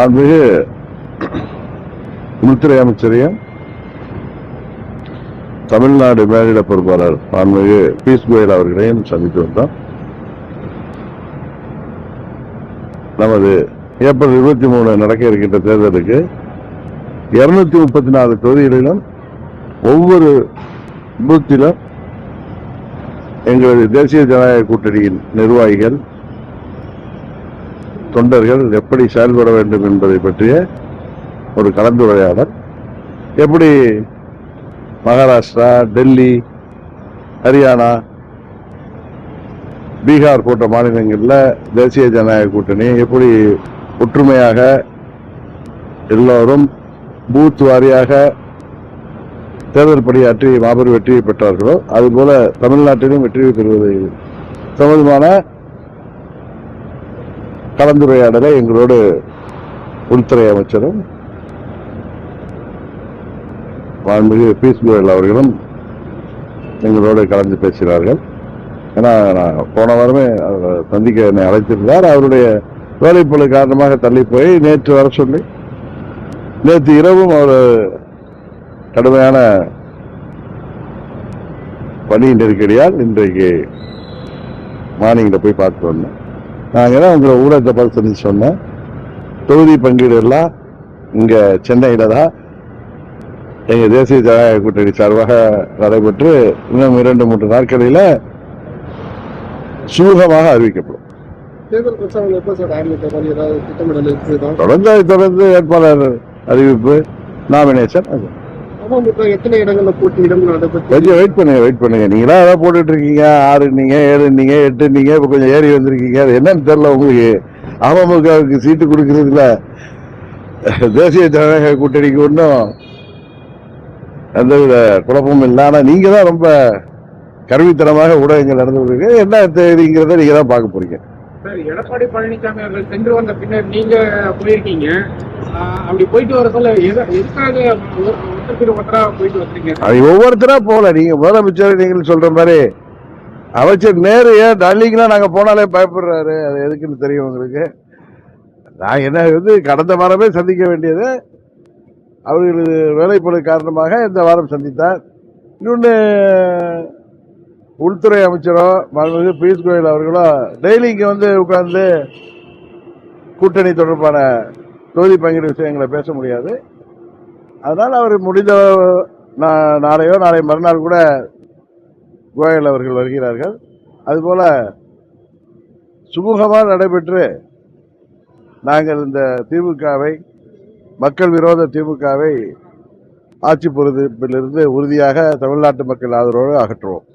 மாண்புமிகு உள்துறை அமைச்சரையும் தமிழ்நாடு மேலிட பொறுப்பாளர் மாண்புமிகு பியூஷ் கோயல் அவர்களையும் சந்தித்து வந்தோம். நமது ஏப்ரல் 23 நடக்க இருக்கின்ற தேர்தலுக்கு 234 தொகுதிகளிலும் ஒவ்வொரு பூத்திலும் எங்களது தேசிய ஜனநாயக கூட்டணியின் நிர்வாகிகள் தொண்டர்கள் எப்படி செயல்பட வேண்டும் என்பதை பற்றிய ஒரு கலந்துரையாடல். எப்படி மகாராஷ்டிரா, டெல்லி, ஹரியானா, பீகார் போன்ற மாநிலங்களில் தேசிய ஜனநாயக கூட்டணி எப்படி ஒற்றுமையாக எல்லோரும் பூத் வாரியாக தேர்தல் பணியாற்றி மாபெரும் வெற்றியை பெற்றார்களோ அதுபோல தமிழ்நாட்டிலும் வெற்றியை பெறுவதை சம்பந்தமான கலந்துரையாடலை எங்களோடு உள்துறை அமைச்சரும் மாண்புமிகு பியூஷ் கோயல் அவர்களும் எங்களோடு கலந்து பேசினார்கள். ஏன்னா நான் போன வாரமே சந்திக்க என்னை அழைத்திருந்தார். அவருடைய வேலைப்பளு காரணமாக தள்ளி போய் நேற்று வர சொல்லி நேற்று இரவும் அவர் கடுமையான பணி நெருக்கடியால் இன்றைக்கு மார்னிங்ல போய் பார்த்து வந்தேன். நாங்கள் தான் உங்களை ஊடகத்தை பார்த்து சந்திச்சு சொன்னேன். தொகுதி பங்கீடு எல்லாம் இங்க சென்னையில தான் எங்க தேசிய ஜனநாயக கூட்டணி சார்பாக நடைபெற்று இன்னும் 2-3 நாட்களில சுமூகமாக அறிவிக்கப்படும். தொடர்ந்து வேட்பாளர் அறிவிப்பு, நாமினேஷன். கொஞ்சம் வெயிட் பண்ணுங்க. நீங்களா ஏதாவது போட்டுட்டு இருக்கீங்க, 6 நீங்க 7 நீங்க 8 நீங்க இப்ப கொஞ்சம் ஏறி வந்திருக்கீங்க. அது என்னன்னு தெரியல உங்களுக்கு. அமமுகவுக்கு சீட்டு கொடுக்கறதுல தேசிய ஜனநாயக கூட்டணிக்கு ஒன்றும் எந்தவித குழப்பமும் இல்லை. ஆனா நீங்க தான் ரொம்ப கருவித்தனமாக ஊடகங்கள் நடந்து என்ன தெரியுங்கிறத நீங்க தான் பார்க்க போறீங்க. எடப்பாடி பழனிசாமி அவர்கள் சென்று வந்த பின்னர் நீங்க போயிருக்கீங்க. அப்படி போயிட்டு வர சொல்ல எதுக்காக போயிட்டு வந்தீங்க? அது ஒவ்வொருத்தரா போல. நீங்க முதலமைச்சர் நீங்கள் சொல்ற மாதிரி அமைச்சர் நேரு ஏன் டல்லிங்கெல்லாம் நாங்க போனாலே பயப்படுறாரு. அது எதுக்குன்னு தெரியும் உங்களுக்கு. நான் என்ன கடந்த வாரமே சந்திக்க வேண்டியது அவர்களது வேலைப்பளு காரணமாக இந்த வாரம் சந்தித்தார். இன்னொன்னு உள்துறை அமைச்சரோ மாண்புமிகு பியூஷ் கோயல் அவர்களோ டெய்லி இங்க உட்கார்ந்து கூட்டணி தொடர்பான தொகுதி பங்கீடு விஷயங்களை பேச முடியாது. அதனால அவர் முடிந்த நாளையோ நாளை மறுநாள் கூட கோயல் அவர்கள் வருகிறார்கள். அதுபோல சுமூகமாக நடைபெற்று நாங்கள் இந்த திமுகவை, மக்கள் விரோத திமுகவை ஆட்சி பொறுப்பிலிருந்து உறுதியாக தமிழ்நாட்டு மக்கள் ஆதரவோடு அகற்றுவோம்.